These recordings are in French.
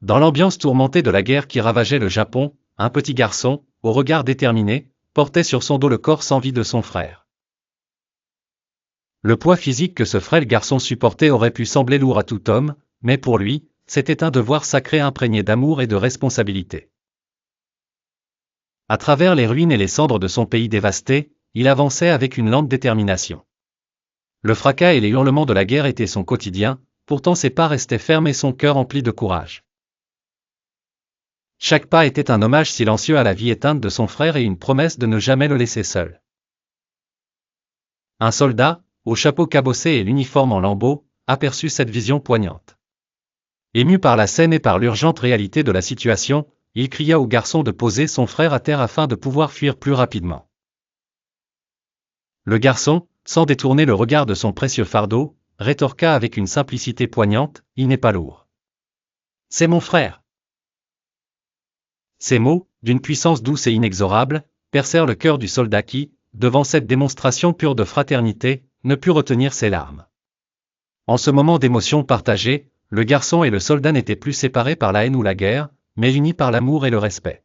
Dans l'ambiance tourmentée de la guerre qui ravageait le Japon, un petit garçon, au regard déterminé, portait sur son dos le corps sans vie de son frère. Le poids physique que ce frêle garçon supportait aurait pu sembler lourd à tout homme, mais pour lui, c'était un devoir sacré imprégné d'amour et de responsabilité. À travers les ruines et les cendres de son pays dévasté, il avançait avec une lente détermination. Le fracas et les hurlements de la guerre étaient son quotidien, pourtant ses pas restaient fermes et son cœur empli de courage. Chaque pas était un hommage silencieux à la vie éteinte de son frère et une promesse de ne jamais le laisser seul. Un soldat, au chapeau cabossé et l'uniforme en lambeaux, aperçut cette vision poignante. Ému par la scène et par l'urgente réalité de la situation, il cria au garçon de poser son frère à terre afin de pouvoir fuir plus rapidement. Le garçon, sans détourner le regard de son précieux fardeau, rétorqua avec une simplicité poignante, « Il n'est pas lourd. C'est mon frère !» Ces mots, d'une puissance douce et inexorable, percèrent le cœur du soldat qui, devant cette démonstration pure de fraternité, ne put retenir ses larmes. En ce moment d'émotion partagée, le garçon et le soldat n'étaient plus séparés par la haine ou la guerre, mais unis par l'amour et le respect.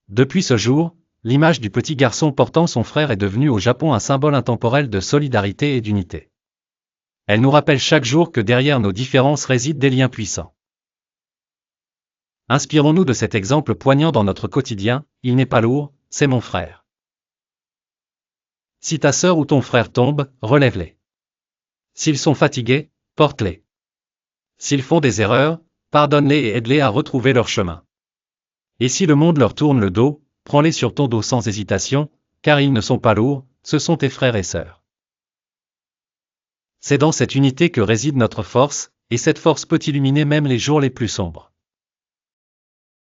Depuis ce jour, l'image du petit garçon portant son frère est devenue au Japon un symbole intemporel de solidarité et d'unité. Elle nous rappelle chaque jour que derrière nos différences résident des liens puissants. Inspirons-nous de cet exemple poignant dans notre quotidien, il n'est pas lourd, c'est mon frère. Si ta sœur ou ton frère tombe, relève-les. S'ils sont fatigués, porte-les. S'ils font des erreurs, pardonne-les et aide-les à retrouver leur chemin. Et si le monde leur tourne le dos, prends-les sur ton dos sans hésitation, car ils ne sont pas lourds, ce sont tes frères et sœurs. C'est dans cette unité que réside notre force, et cette force peut illuminer même les jours les plus sombres.